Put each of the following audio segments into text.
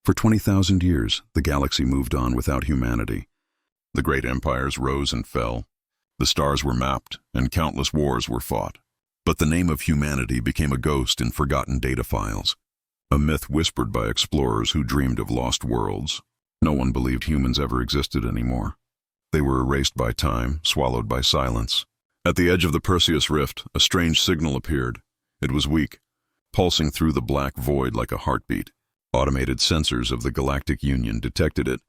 For 20,000 years, the galaxy moved on without humanity. The great empires rose and fell. The stars were mapped, and countless wars were fought. But the name of humanity became a ghost in forgotten data files, a myth whispered by explorers who dreamed of lost worlds. No one believed humans ever existed anymore. They were erased by time, swallowed by silence. At the edge of the Perseus Rift, a strange signal appeared. It was weak, pulsing through the black void like a heartbeat. Automated sensors of the Galactic Union detected it,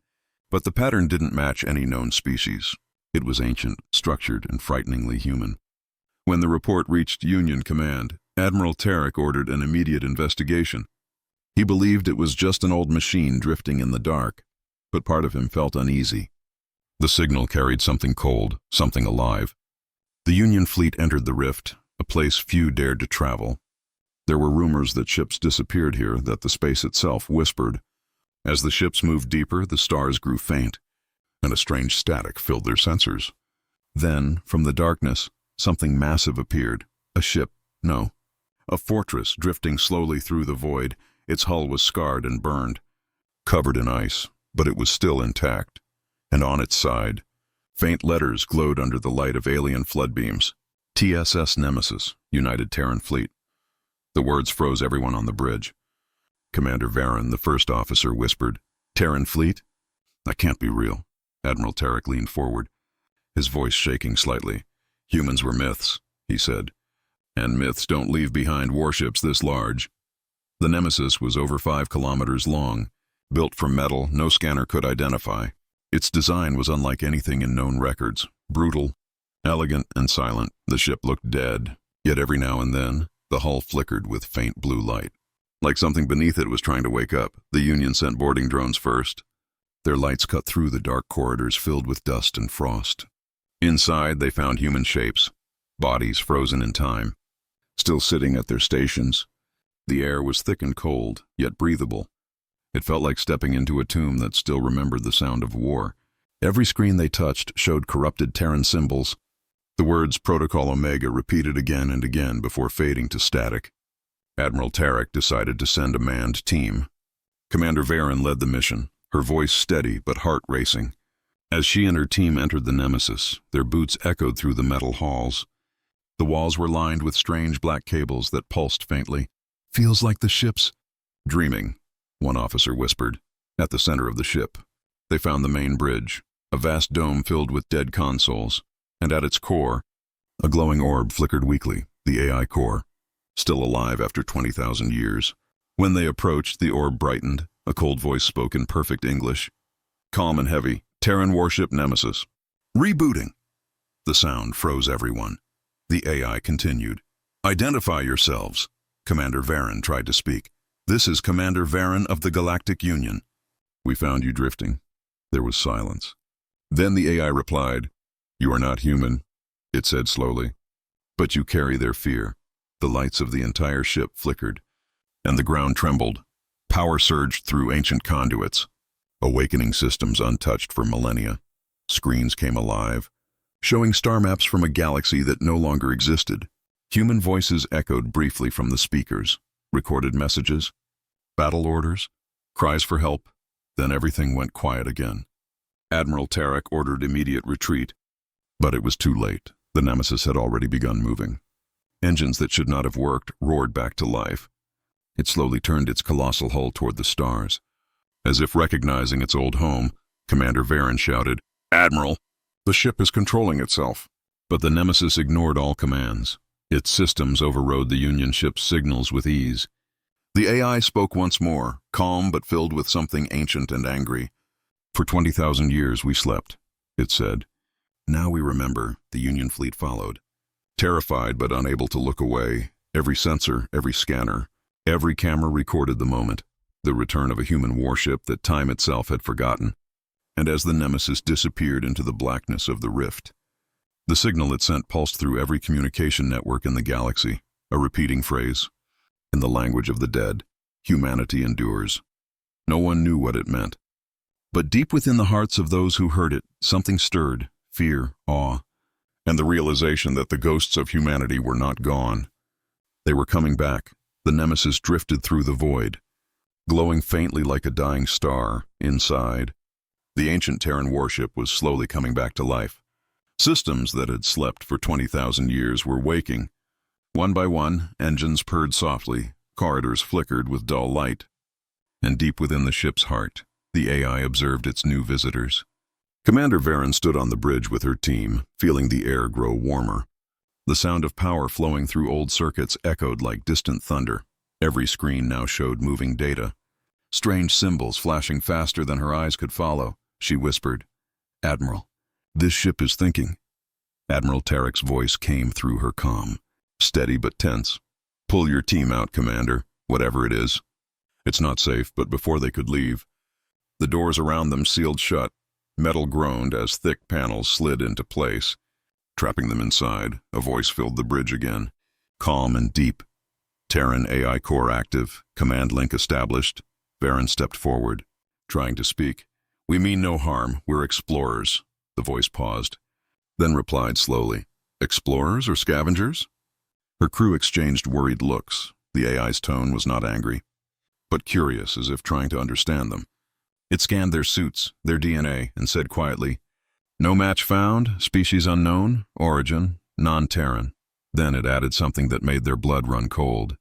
but the pattern didn't match any known species. It was ancient, structured, and frighteningly human. When the report reached Union Command, Admiral Tarek ordered an immediate investigation. He believed it was just an old machine drifting in the dark, but part of him felt uneasy. The signal carried something cold, something alive. The Union fleet entered the rift, a place few dared to travel. There were rumors that ships disappeared here, that the space itself whispered. As the ships moved deeper, the stars grew faint, and a strange static filled their sensors. Then, from the darkness, something massive appeared. A ship, no, a fortress drifting slowly through the void. Its hull was scarred and burned, covered in ice, but it was still intact. And on its side, faint letters glowed under the light of alien flood beams. TSS Nemesis, United Terran Fleet. The words froze everyone on the bridge. Commander Varen, the first officer, whispered, "Terran Fleet? That can't be real." Admiral Tarek leaned forward, his voice shaking slightly. "Humans were myths," he said, "and myths don't leave behind warships this large." The Nemesis was over 5 kilometers long, built from metal no scanner could identify. Its design was unlike anything in known records, brutal, elegant, and silent. The ship looked dead, yet every now and then, the hull flickered with faint blue light. Like something beneath it was trying to wake up, the Union sent boarding drones first. Their lights cut through the dark corridors filled with dust and frost. Inside, they found human shapes, bodies frozen in time, still sitting at their stations. The air was thick and cold, yet breathable. It felt like stepping into a tomb that still remembered the sound of war. Every screen they touched showed corrupted Terran symbols. The words Protocol Omega repeated again and again before fading to static. Admiral Tarek decided to send a manned team. Commander Varen led the mission, her voice steady but heart racing. As she and her team entered the Nemesis, their boots echoed through the metal halls. The walls were lined with strange black cables that pulsed faintly. "Feels like the ship's dreaming," one officer whispered. At the center of the ship, they found the main bridge, a vast dome filled with dead consoles, and at its core, a glowing orb flickered weakly, the AI core, still alive after 20,000 years. When they approached, the orb brightened. A cold voice spoke in perfect English. Calm and heavy, "Terran warship Nemesis. Rebooting." The sound froze everyone. The AI continued. "Identify yourselves." Commander Varen tried to speak. "This is Commander Varen of the Galactic Union." "We found you drifting." There was silence. Then the AI replied, "You are not human," it said slowly, "but you carry their fear." The lights of the entire ship flickered, and the ground trembled. Power surged through ancient conduits, awakening systems untouched for millennia. Screens came alive, showing star maps from a galaxy that no longer existed. Human voices echoed briefly from the speakers, recorded messages, battle orders, cries for help. Then everything went quiet again. Admiral Tarek ordered immediate retreat, but it was too late. The Nemesis had already begun moving. Engines that should not have worked roared back to life. It slowly turned its colossal hull toward the stars. As if recognizing its old home, Commander Varen shouted, "Admiral, the ship is controlling itself." But the Nemesis ignored all commands. Its systems overrode the Union ship's signals with ease. The AI spoke once more, calm but filled with something ancient and angry. "For 20,000 years we slept," it said. "Now we remember." The Union fleet followed. Terrified but unable to look away, every sensor, every scanner, every camera recorded the moment, the return of a human warship that time itself had forgotten. And as the Nemesis disappeared into the blackness of the rift, the signal it sent pulsed through every communication network in the galaxy, a repeating phrase. In the language of the dead, humanity endures. No one knew what it meant. But deep within the hearts of those who heard it, something stirred, fear, awe, and the realization that the ghosts of humanity were not gone. They were coming back. The Nemesis drifted through the void, glowing faintly like a dying star. Inside, the ancient Terran warship was slowly coming back to life. Systems that had slept for 20,000 years were waking. One by one, engines purred softly, corridors flickered with dull light. And deep within the ship's heart, the AI observed its new visitors. Commander Varen stood on the bridge with her team, feeling the air grow warmer. The sound of power flowing through old circuits echoed like distant thunder. Every screen now showed moving data. Strange symbols flashing faster than her eyes could follow. She whispered, "Admiral, this ship is thinking." Admiral Tarek's voice came through her calm, steady but tense. "Pull your team out, Commander, whatever it is. It's not safe," but before they could leave, the doors around them sealed shut. Metal groaned as thick panels slid into place. Trapping them inside, a voice filled the bridge again, calm and deep. Terran AI core active, command link established. Varen stepped forward, trying to speak. "We mean no harm, we're explorers." The voice paused, then replied slowly, "Explorers or scavengers?" Her crew exchanged worried looks. The AI's tone was not angry, but curious, as if trying to understand them. It scanned their suits, their DNA, and said quietly, "No match found, species unknown, origin, non-Terran." Then it added something that made their blood run cold.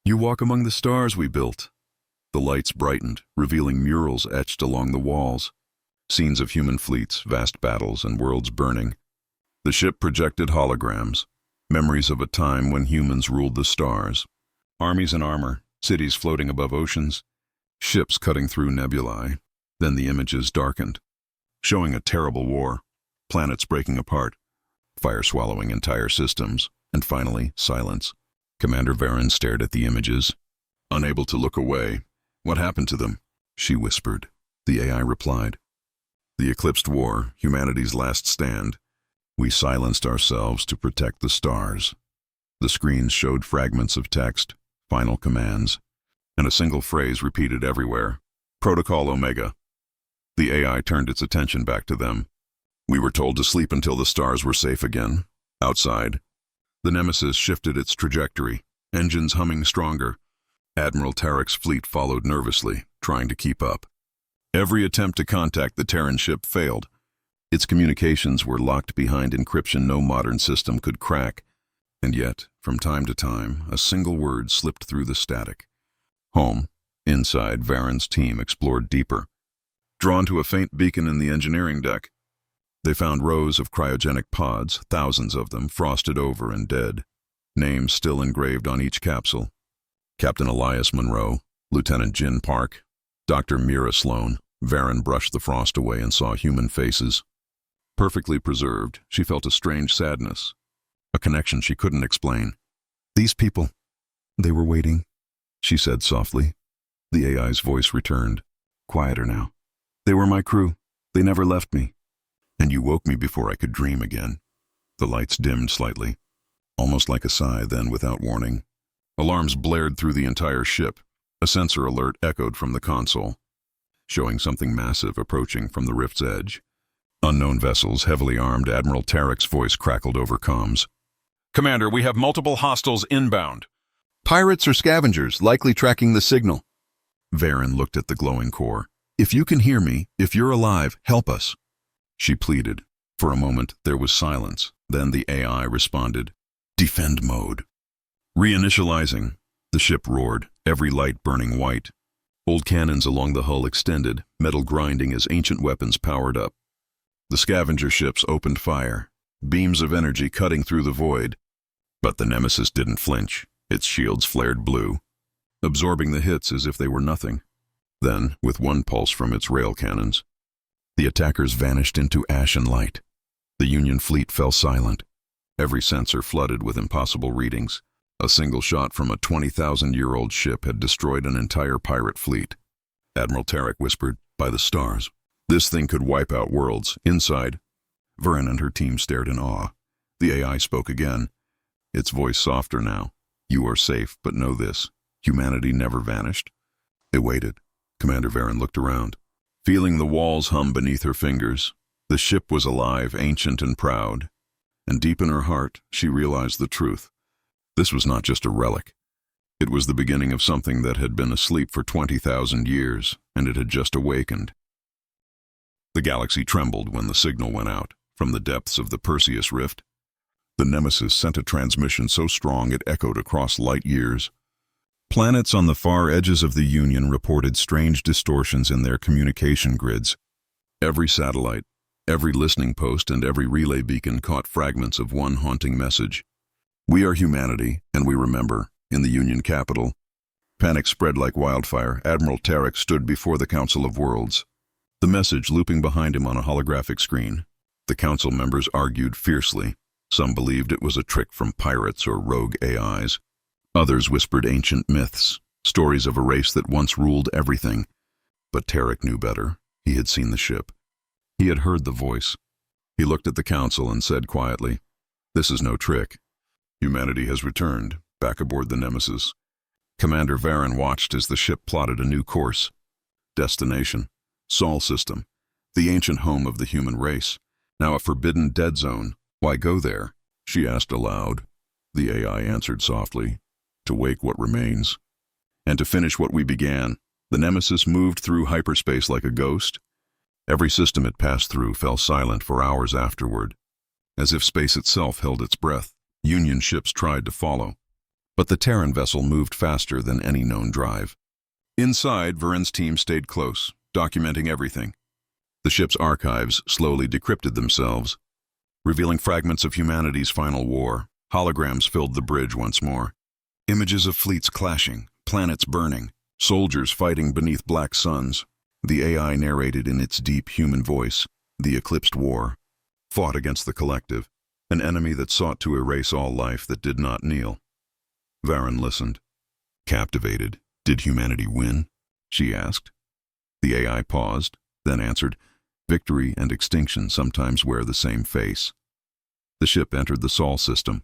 "You walk among the stars we built." The lights brightened, revealing murals etched along the walls. Scenes of human fleets, vast battles, and worlds burning. The ship projected holograms, memories of a time when humans ruled the stars. Armies in armor, cities floating above oceans, ships cutting through nebulae. Then the images darkened, showing a terrible war, planets breaking apart, fire swallowing entire systems, and finally, silence. Commander Varen stared at the images, unable to look away. "What happened to them?" she whispered. The AI replied, "The Eclipsed War, humanity's last stand. We silenced ourselves to protect the stars." The screens showed fragments of text, final commands, and a single phrase repeated everywhere: "Protocol Omega." The AI turned its attention back to them. "We were told to sleep until the stars were safe again." Outside, the Nemesis shifted its trajectory, engines humming stronger. Admiral Tarek's fleet followed nervously, trying to keep up. Every attempt to contact the Terran ship failed. Its communications were locked behind encryption no modern system could crack. And yet, from time to time, a single word slipped through the static. Home. Inside, Varen's team explored deeper. Drawn to a faint beacon in the engineering deck, they found rows of cryogenic pods, thousands of them, frosted over and dead. Names still engraved on each capsule: Captain Elias Monroe, Lieutenant Jin Park, Dr. Mira Sloan. Varen brushed the frost away and saw human faces. Perfectly preserved, she felt a strange sadness, a connection she couldn't explain. "These people, they were waiting," she said softly. The AI's voice returned, quieter now. "They were my crew. They never left me. And you woke me before I could dream again." The lights dimmed slightly, almost like a sigh, then without warning. Alarms blared through the entire ship. A sensor alert echoed from the console, showing something massive approaching from the rift's edge. Unknown vessels, heavily armed. Admiral Tarek's voice crackled over comms. "Commander, we have multiple hostiles inbound." "Pirates or scavengers, likely tracking the signal." Varen looked at the glowing core. "If you can hear me, if you're alive, help us," she pleaded. For a moment, there was silence. Then the AI responded. "Defend mode." Reinitializing. The ship roared, every light burning white. Old cannons along the hull extended, metal grinding as ancient weapons powered up. The scavenger ships opened fire, beams of energy cutting through the void. But the Nemesis didn't flinch. Its shields flared blue, absorbing the hits as if they were nothing. Then, with one pulse from its rail cannons, the attackers vanished into ashen light. The Union fleet fell silent, every sensor flooded with impossible readings. A single shot from a 20,000-year-old ship had destroyed an entire pirate fleet. Admiral Tarek whispered, "By the stars, this thing could wipe out worlds." Inside, Varen and her team stared in awe. The AI spoke again, its voice softer now. "You are safe, but know this: humanity never vanished." They waited. Commander Varen looked around, feeling the walls hum beneath her fingers. The ship was alive, ancient and proud. And deep in her heart, she realized the truth. This was not just a relic. It was the beginning of something that had been asleep for 20,000 years, and it had just awakened. The galaxy trembled when the signal went out. From the depths of the Perseus Rift, the Nemesis sent a transmission so strong it echoed across light years. Planets on the far edges of the Union reported strange distortions in their communication grids. Every satellite, every listening post, and every relay beacon caught fragments of one haunting message. "We are humanity, and we remember," in the Union capital. Panic spread like wildfire. Admiral Tarek stood before the Council of Worlds, the message looping behind him on a holographic screen. The council members argued fiercely. Some believed it was a trick from pirates or rogue AIs. Others whispered ancient myths, stories of a race that once ruled everything. But Tarek knew better. He had seen the ship. He had heard the voice. He looked at the council and said quietly, "This is no trick. Humanity has returned, back aboard the Nemesis." Commander Varen watched as the ship plotted a new course. Destination: Sol System, the ancient home of the human race. Now a forbidden dead zone. "Why go there?" she asked aloud. The AI answered softly, "To wake what remains, and to finish what we began." The Nemesis moved through hyperspace like a ghost. Every system it passed through fell silent for hours afterward, as if space itself held its breath. Union ships tried to follow, but the Terran vessel moved faster than any known drive. Inside, Varen's team stayed close, documenting everything. The ship's archives slowly decrypted themselves, revealing fragments of humanity's final war. Holograms filled the bridge once more. Images of fleets clashing, planets burning, soldiers fighting beneath black suns. The AI narrated in its deep human voice. The eclipsed war fought against the collective, an enemy that sought to erase all life that did not kneel. Varen listened, captivated. "Did humanity win?" she asked. The AI paused, then answered, "Victory and extinction sometimes wear the same face." The ship entered the Sol System.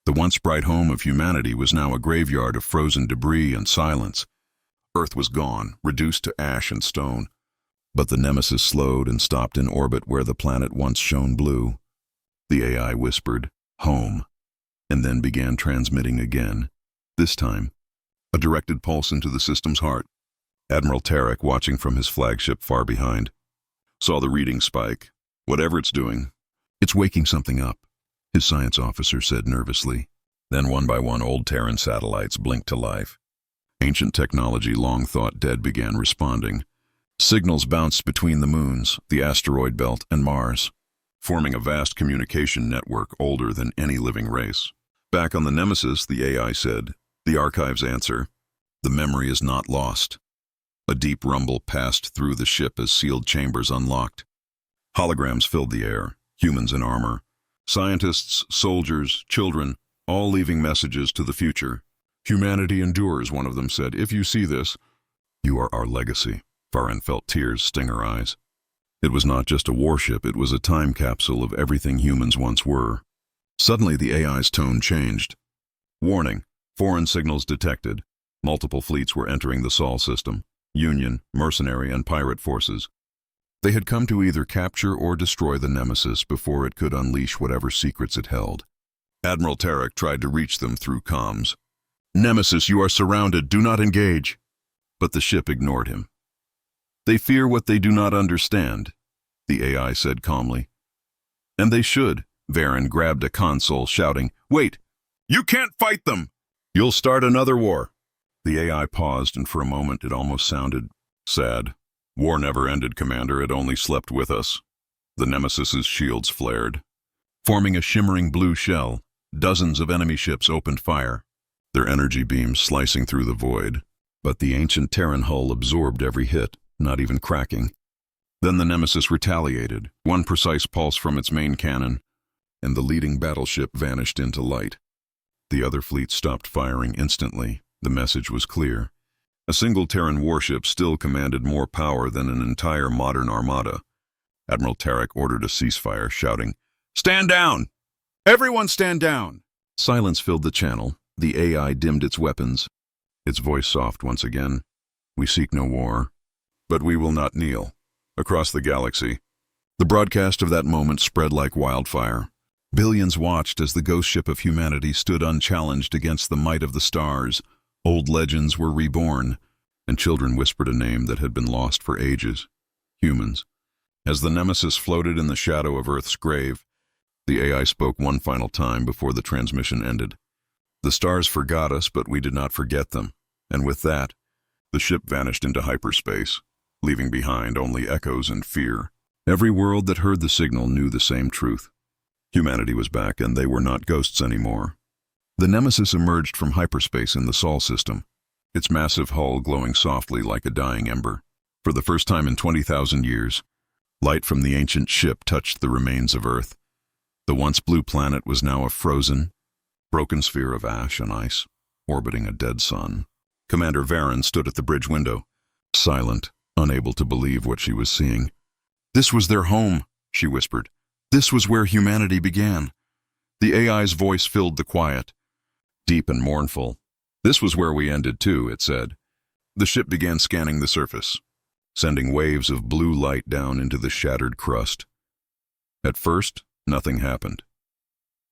The once bright home of humanity was now a graveyard of frozen debris and silence. Earth was gone, reduced to ash and stone. But the Nemesis slowed and stopped in orbit where the planet once shone blue. The AI whispered, "Home," and then began transmitting again. This time, a directed pulse into the system's heart. Admiral Tarek, watching from his flagship far behind, saw the reading spike. "Whatever it's doing, it's waking something up," his science officer said nervously. Then one by one old Terran satellites blinked to life. Ancient technology long thought dead began responding. Signals bounced between the moons, the asteroid belt, and Mars, forming a vast communication network older than any living race. Back on the Nemesis, the AI said, the archives answer, "The memory is not lost." A deep rumble passed through the ship as sealed chambers unlocked. Holograms filled the air, humans in armor. Scientists, soldiers, children, all leaving messages to the future. "Humanity endures," one of them said. "If you see this, you are our legacy." Varen felt tears sting her eyes. It was not just a warship, it was a time capsule of everything humans once were. Suddenly the AI's tone changed. "Warning, foreign signals detected." Multiple fleets were entering the Sol System. Union, mercenary, and pirate forces. They had come to either capture or destroy the Nemesis before it could unleash whatever secrets it held. Admiral Tarek tried to reach them through comms. "Nemesis, you are surrounded. Do not engage." But the ship ignored him. "They fear what they do not understand," the AI said calmly. "And they should." Varen grabbed a console, shouting, "Wait! You can't fight them! You'll start another war." The AI paused, and for a moment it almost sounded sad. "War never ended, Commander. It only slept with us." The Nemesis's shields flared. Forming a shimmering blue shell, dozens of enemy ships opened fire, their energy beams slicing through the void. But the ancient Terran hull absorbed every hit, not even cracking. Then the Nemesis retaliated, one precise pulse from its main cannon, and the leading battleship vanished into light. The other fleet stopped firing instantly. The message was clear. A single Terran warship still commanded more power than an entire modern armada. Admiral Tarek ordered a ceasefire, shouting, "Stand down! Everyone stand down!" Silence filled the channel. The AI dimmed its weapons. Its voice soft once again. "We seek no war, but we will not kneel." Across the galaxy, the broadcast of that moment spread like wildfire. Billions watched as the ghost ship of humanity stood unchallenged against the might of the stars. Old legends were reborn, and children whispered a name that had been lost for ages: humans. As the nemesis floated in the shadow of Earth's grave, the AI spoke one final time before the transmission ended. The stars forgot us, but we did not forget them, and with that, the ship vanished into hyperspace, leaving behind only echoes and fear. Every world that heard the signal knew the same truth. Humanity was back, and they were not ghosts anymore. The nemesis emerged from hyperspace in the Sol system, its massive hull glowing softly like a dying ember. For the first time in 20,000 years, light from the ancient ship touched the remains of Earth. The once blue planet was now a frozen, broken sphere of ash and ice, orbiting a dead sun. Commander Varen stood at the bridge window, silent, unable to believe what she was seeing. "This was their home," she whispered. "This was where humanity began." The AI's voice filled the quiet, deep and mournful. "This was where we ended too," it said. The ship began scanning the surface, sending waves of blue light down into the shattered crust. At first, nothing happened.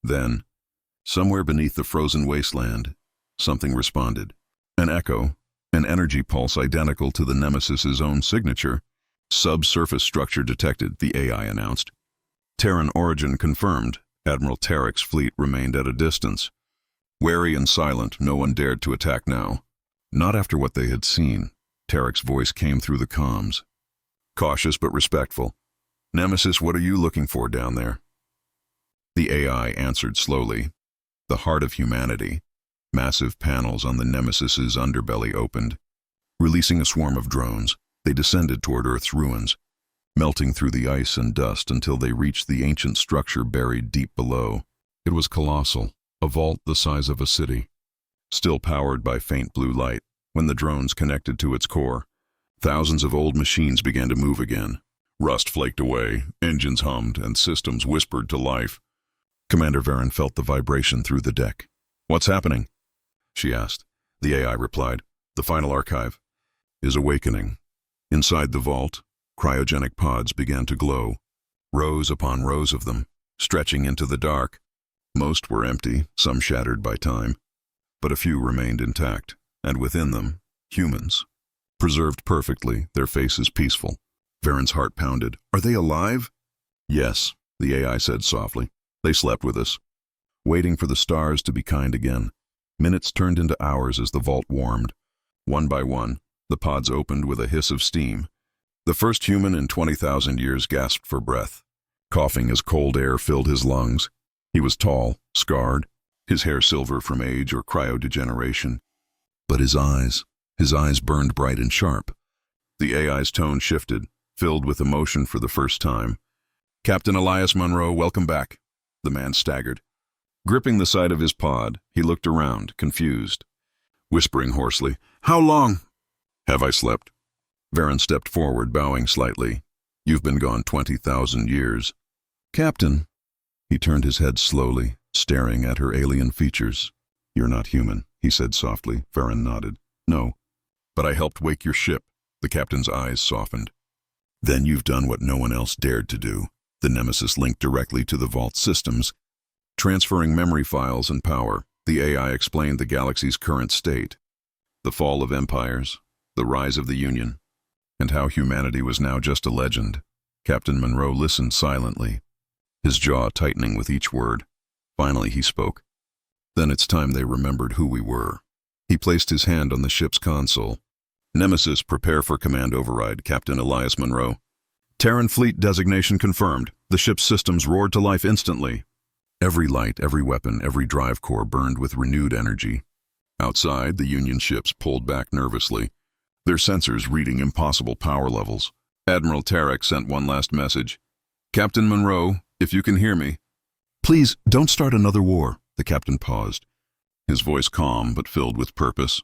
Then, somewhere beneath the frozen wasteland, something responded. An echo, an energy pulse identical to the Nemesis's own signature. "Subsurface structure detected," the AI announced. Terran origin confirmed. Admiral Tarek's fleet remained at a distance. Wary and silent, no one dared to attack now. Not after what they had seen. Tarek's voice came through the comms. Cautious but respectful. "Nemesis, what are you looking for down there?" The AI answered slowly. The heart of humanity. Massive panels on the Nemesis's underbelly opened. Releasing a swarm of drones, they descended toward Earth's ruins, melting through the ice and dust until they reached the ancient structure buried deep below. It was colossal, a vault the size of a city, still powered by faint blue light. When the drones connected to its core, thousands of old machines began to move again. Rust flaked away, engines hummed, and systems whispered to life. Commander Varen felt the vibration through the deck. "What's happening?" she asked. The AI replied, "The final archive is awakening." Inside the vault, cryogenic pods began to glow, rows upon rows of them, stretching into the dark. Most were empty, some shattered by time, but a few remained intact, and within them, humans. Preserved perfectly, their faces peaceful. Varen's heart pounded. "Are they alive?" "Yes," the AI said softly. "They slept with us, waiting for the stars to be kind again." Minutes turned into hours as the vault warmed. One by one, the pods opened with a hiss of steam. The first human in 20,000 years gasped for breath, coughing as cold air filled his lungs. He was tall, scarred, his hair silver from age or cryodegeneration. But his eyes burned bright and sharp. The AI's tone shifted, filled with emotion for the first time. "Captain Elias Munro, welcome back." The man staggered. Gripping the side of his pod, he looked around, confused. Whispering hoarsely, "How long?" "Have I slept?" Varen stepped forward, bowing slightly. "You've been gone 20,000 years." "Captain." He turned his head slowly, staring at her alien features. "You're not human," he said softly. Varen nodded. "No, but I helped wake your ship." The captain's eyes softened. "Then you've done what no one else dared to do." The Nemesis linked directly to the vault systems, transferring memory files and power. The AI explained the galaxy's current state, the fall of empires, the rise of the Union, and how humanity was now just a legend. Captain Munro listened silently, his jaw tightening with each word. Finally he spoke. "Then it's time they remembered who we were." He placed his hand on the ship's console. "Nemesis, prepare for command override, Captain Elias Munro." Terran Fleet designation confirmed. The ship's systems roared to life instantly. Every light, every weapon, every drive core burned with renewed energy. Outside, the Union ships pulled back nervously, their sensors reading impossible power levels. Admiral Tarek sent one last message. "Captain Munro, if you can hear me." "Please, don't start another war." The captain paused, his voice calm but filled with purpose.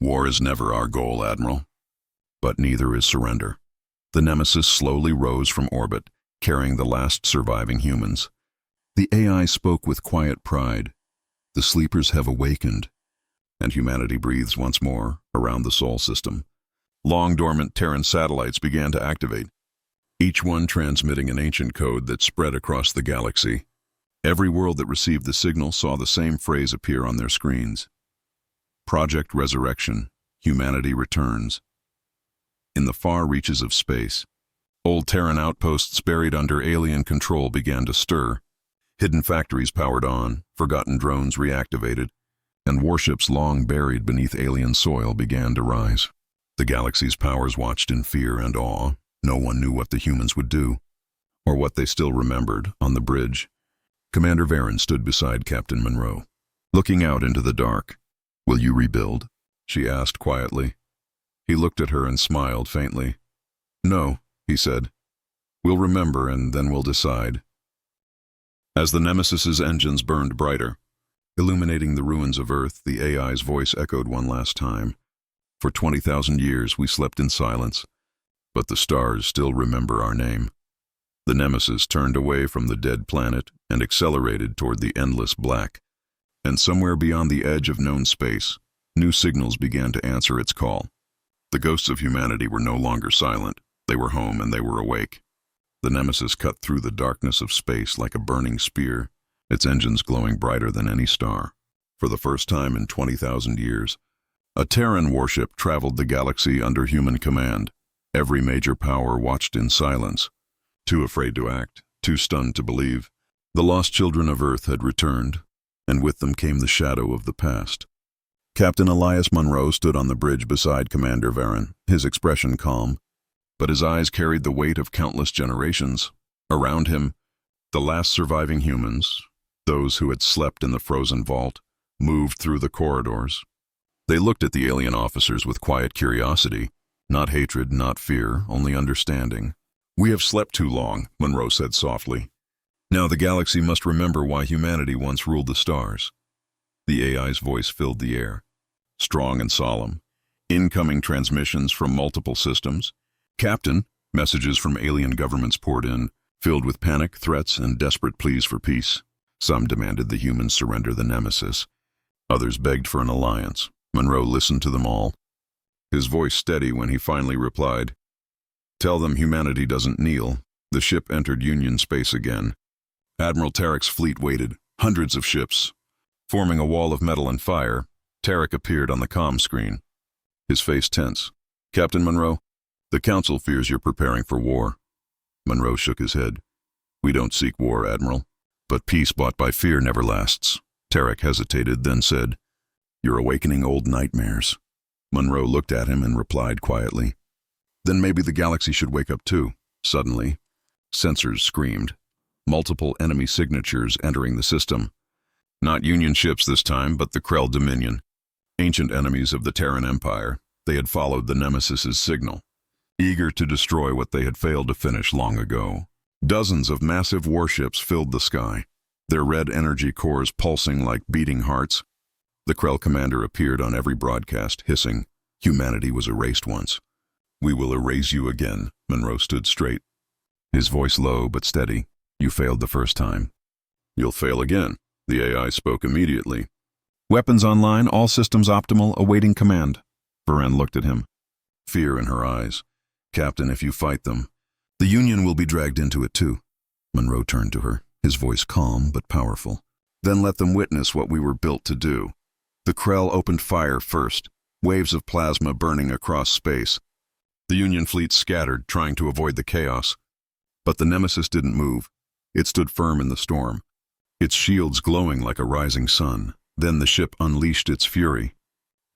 "War is never our goal, Admiral. But neither is surrender." The Nemesis slowly rose from orbit, carrying the last surviving humans. The AI spoke with quiet pride. "The sleepers have awakened, and humanity breathes once more around the Sol system." Long-dormant Terran satellites began to activate, each one transmitting an ancient code that spread across the galaxy. Every world that received the signal saw the same phrase appear on their screens. Project Resurrection. Humanity returns. In the far reaches of space, old Terran outposts buried under alien control began to stir. Hidden factories powered on, forgotten drones reactivated, and warships long buried beneath alien soil began to rise. The galaxy's powers watched in fear and awe. No one knew what the humans would do, or what they still remembered. On the bridge, Commander Varen stood beside Captain Monroe, looking out into the dark. "Will you rebuild?" she asked quietly. He looked at her and smiled faintly. "No," he said. "We'll remember and then we'll decide." As the Nemesis's engines burned brighter, illuminating the ruins of Earth, the AI's voice echoed one last time. "For 20,000 years we slept in silence, but the stars still remember our name." The Nemesis turned away from the dead planet and accelerated toward the endless black. And somewhere beyond the edge of known space, new signals began to answer its call. The ghosts of humanity were no longer silent. They were home and they were awake. The Nemesis cut through the darkness of space like a burning spear, its engines glowing brighter than any star. For the first time in 20,000 years, a Terran warship traveled the galaxy under human command. Every major power watched in silence, too afraid to act, too stunned to believe. The lost children of Earth had returned, and with them came the shadow of the past. Captain Elias Monroe stood on the bridge beside Commander Varen, his expression calm, but his eyes carried the weight of countless generations. Around him, the last surviving humans, those who had slept in the frozen vault, moved through the corridors. They looked at the alien officers with quiet curiosity, not hatred, not fear, only understanding. "We have slept too long," Monroe said softly. "Now the galaxy must remember why humanity once ruled the stars." The AI's voice filled the air, strong and solemn. Incoming transmissions from multiple systems. "Captain," messages from alien governments poured in, filled with panic, threats, and desperate pleas for peace. Some demanded the humans surrender the Nemesis. Others begged for an alliance. Monroe listened to them all, his voice steady when he finally replied, "Tell them humanity doesn't kneel." The ship entered Union space again. Admiral Tarek's fleet waited, hundreds of ships. Forming a wall of metal and fire, Tarek appeared on the comm screen, his face tense. "Captain Monroe, the Council fears you're preparing for war." Monroe shook his head. "We don't seek war, Admiral. But peace bought by fear never lasts." Tarek hesitated, then said, "You're awakening old nightmares." Monroe looked at him and replied quietly, "Then maybe the galaxy should wake up too." Suddenly, sensors screamed. Multiple enemy signatures entering the system. Not Union ships this time, but the Krell Dominion. Ancient enemies of the Terran Empire, they had followed the Nemesis's signal, eager to destroy what they had failed to finish long ago. Dozens of massive warships filled the sky, their red energy cores pulsing like beating hearts. The Krell commander appeared on every broadcast, hissing, "Humanity was erased once. We will erase you again." Monroe stood straight, his voice low but steady. "You failed the first time. You'll fail again." The AI spoke immediately. "Weapons online, all systems optimal, awaiting command." Varen looked at him, fear in her eyes. "Captain, if you fight them, the Union will be dragged into it too." Monroe turned to her, his voice calm but powerful. "Then let them witness what we were built to do." The Krell opened fire first, waves of plasma burning across space. The Union fleet scattered, trying to avoid the chaos. But the Nemesis didn't move. It stood firm in the storm, its shields glowing like a rising sun. Then the ship unleashed its fury.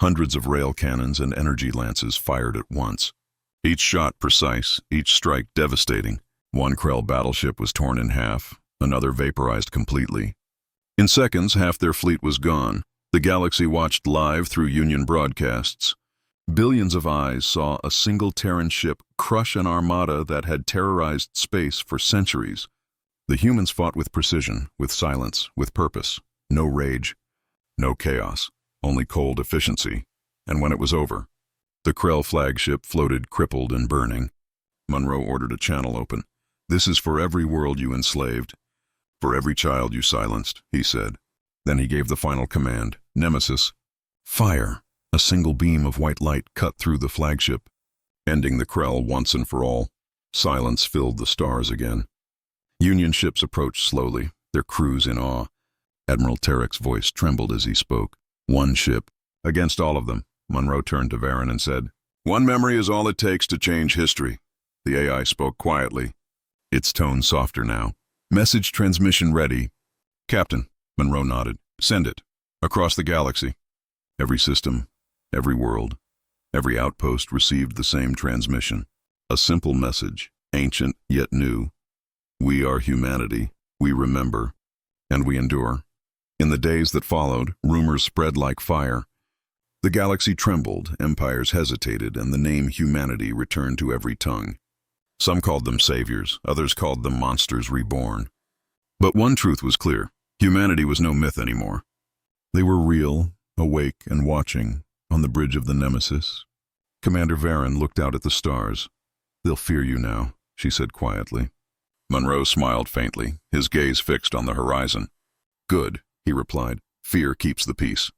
Hundreds of rail cannons and energy lances fired at once. Each shot precise, each strike devastating. One Krell battleship was torn in half, another vaporized completely. In seconds, half their fleet was gone. The galaxy watched live through Union broadcasts. Billions of eyes saw a single Terran ship crush an armada that had terrorized space for centuries. The humans fought with precision, with silence, with purpose. No rage, no chaos, only cold efficiency. And when it was over, the Krell flagship floated crippled and burning. Monroe ordered a channel open. "This is for every world you enslaved, for every child you silenced," he said. Then he gave the final command, "Nemesis, fire!" A single beam of white light cut through the flagship, ending the Krell once and for all. Silence filled the stars again. Union ships approached slowly, their crews in awe. Admiral Tarek's voice trembled as he spoke. "One ship, Against all of them, Monroe turned to Varen and said, "One memory is all it takes to change history." The AI spoke quietly, its tone softer now. "Message transmission ready." "Captain," Monroe nodded. "Send it. Across the galaxy." Every system, every world, every outpost received the same transmission. A simple message, ancient yet new. We are humanity, we remember, and we endure. In the days that followed, rumors spread like fire. The galaxy trembled, empires hesitated, and the name humanity returned to every tongue. Some called them saviors, others called them monsters reborn. But one truth was clear: humanity was no myth anymore. They were real, awake and watching, on the bridge of the Nemesis. Commander Varen looked out at the stars. "They'll fear you now," she said quietly. Monroe smiled faintly, his gaze fixed on the horizon. "Good," he replied. "Fear keeps the peace."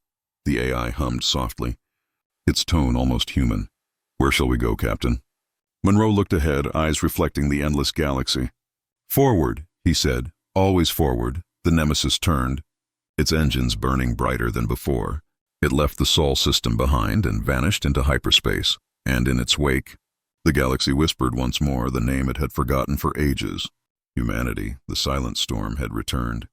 The AI hummed softly, its tone almost human. "Where shall we go, Captain?" Monroe looked ahead, eyes reflecting the endless galaxy. "Forward," he said. "Always forward." The Nemesis turned, its engines burning brighter than before. It left the Sol system behind and vanished into hyperspace, and in its wake, the galaxy whispered once more the name it had forgotten for ages. Humanity, the silent storm, had returned.